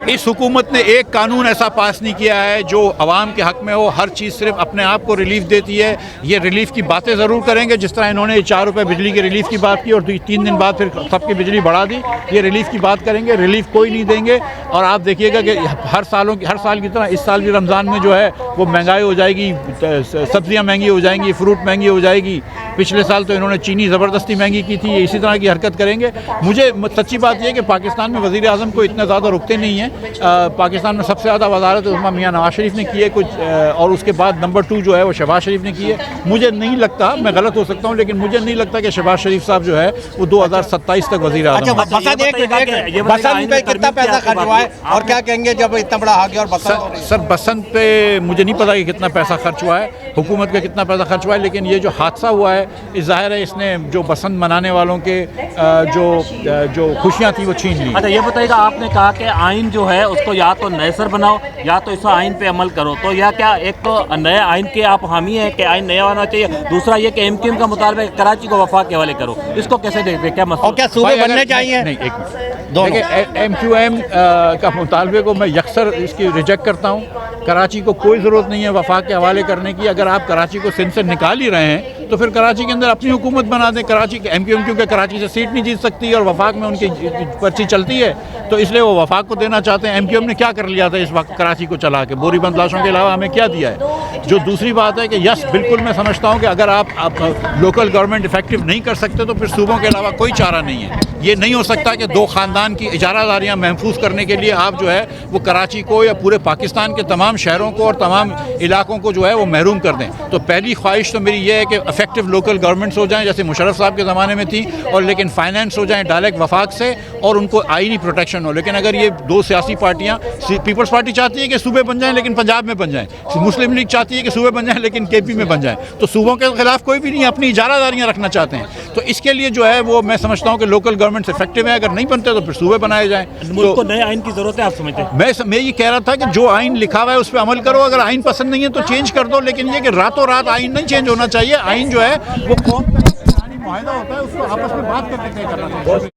اس حکومت نے ایک قانون ایسا پاس نہیں کیا ہے جو عوام کے حق میں ہو. ہر چیز صرف اپنے آپ کو ریلیف دیتی ہے. یہ ریلیف کی باتیں ضرور کریں گے, جس طرح انہوں نے 4 روپے بجلی کے ریلیف کی بات کی اور 3 دن بعد پھر سب کی بجلی بڑھا دی. یہ ریلیف کی بات کریں گے, ریلیف کوئی نہیں دیں گے. اور آپ دیکھیے گا کہ ہر سال کی طرح اس سال بھی رمضان میں جو ہے وہ مہنگائی ہو جائے گی, سبزیاں مہنگی ہو جائیں گی, فروٹ مہنگی ہو جائے گی. پچھلے سال تو انہوں نے چینی زبردستی مہنگی کی تھی. اسی طرح کی حرکت کریں گے. مجھے سچی بات یہ ہے کہ پاکستان میں وزیر اعظم کو اتنا زیادہ رکتے نہیں ہیں. پاکستان میں سب سے زیادہ وزارت عظمیٰ میاں نواز شریف نے کی ہے کچھ, اور اس کے بعد نمبر 2 جو ہے وہ شہباز شریف نے کی ہے. مجھے نہیں لگتا, میں غلط ہو سکتا ہوں, لیکن مجھے نہیں لگتا کہ شہباز شریف صاحب جو ہے وہ 2027 تک وزیر اعظم. بسنت پہ کتنا پیسہ خرچ ہوا ہے اور کیا کہیں گے جب اتنا بڑا آ گیا؟ اور سر بسنت پہ مجھے نہیں پتا کہ کتنا پیسہ خرچ ہوا ہے, حکومت کا کتنا پیسہ خرچ ہوا ہے, لیکن یہ جو حادثہ ہوا ہے ظاہر ہے اس نے جو بسنت منانے والوں کے جو خوشیاں تھیں وہ چھین لی. اچھا یہ بتائیے گا, آپ نے کہا کہ آئین جو ہے اس کو یا تو نئے سر بناؤ یا تو اس آئین پہ عمل کرو, تو یا کیا ایک تو نئے آئین کے آپ حامی ہیں کہ آئین نیا ہونا چاہیے, دوسرا یہ کہ MQM کا مطالبہ کراچی کو وفاق کے حوالے کرو, اس کو کیسے دیکھتے ہیں, کیا مسئلہ اور کیا صوبے بننے چاہیے؟ نہیں, ایک منٹ دیکھیں, MQM کا مطالبے کو میں یکسر اس کی ریجیکٹ کرتا ہوں. کراچی کو کوئی ضرورت نہیں ہے وفاق کے حوالے کرنے کی. اگر آپ کراچی کو سندھ سے نکال ہی رہے ہیں تو پھر کراچی کے اندر اپنی حکومت بنا دیں. کراچی کے MQM کیونکہ کراچی سے سیٹ نہیں جیت سکتی اور وفاق میں ان کی پرچی چلتی ہے, تو اس لیے وہ وفاق کو دینا چاہتے ہیں. MQM نے کیا کر لیا تھا اس وقت کراچی کو چلا کے؟ بوری بند لاشوں کے علاوہ ہمیں کیا دیا ہے؟ جو دوسری بات ہے کہ یس بالکل میں سمجھتا ہوں کہ اگر آپ لوکل گورنمنٹ افیکٹو نہیں کر سکتے تو پھر صوبوں کے علاوہ کوئی چارہ نہیں ہے. یہ نہیں ہو سکتا کہ 2 خاندان کی اجارہ داریاں محفوظ کرنے کے لیے آپ جو ہے وہ کراچی کو یا پورے پاکستان کے تمام شہروں کو اور تمام علاقوں کو جو ہے وہ محروم کر دیں. تو پہلی خواہش تو میری یہ ہے کہ افیکٹو لوکل گورنمنٹس ہو جائیں جیسے مشرف صاحب کے زمانے میں تھی, اور لیکن فائنینس ہو جائیں ڈائریکٹ وفاق سے اور ان کو آئینی پروٹیکشن ہو. لیکن اگر یہ 2 سیاسی پارٹیاں, پیپلز پارٹی چاہتی ہے کہ صوبے بن جائیں لیکن پنجاب میں بن جائیں, مسلم لیگ چاہتی ہے کہ صوبے بن جائیں لیکن KP میں بن جائیں, تو صوبوں کے خلاف کوئی بھی نہیں, اپنی اجارہ داریاں رکھنا چاہتے ہیں. تو اس کے لیے جو ہے وہ میں سمجھتا ہوں کہ لوکل گورنمنٹس افیکٹو ہیں, اگر نہیں بنتے تو پھر صوبے بنائے جائیں. ملک کو نئے آئین کی ضرورت ہے آپ سمجھتے ہیں؟ میں یہ کہہ رہا تھا کہ جو آئین لکھا ہوا ہے اس پہ عمل کرو. اگر آئین پسند نہیں ہے تو چینج کر دو, لیکن یہ کہ راتوں رات آئین نہیں چینج ہونا چاہیے. آئین جو ہے وہ قوم کا معاہدہ ہوتا ہے, اس کو آپس میں بات کر کے طے کرنا چاہیے.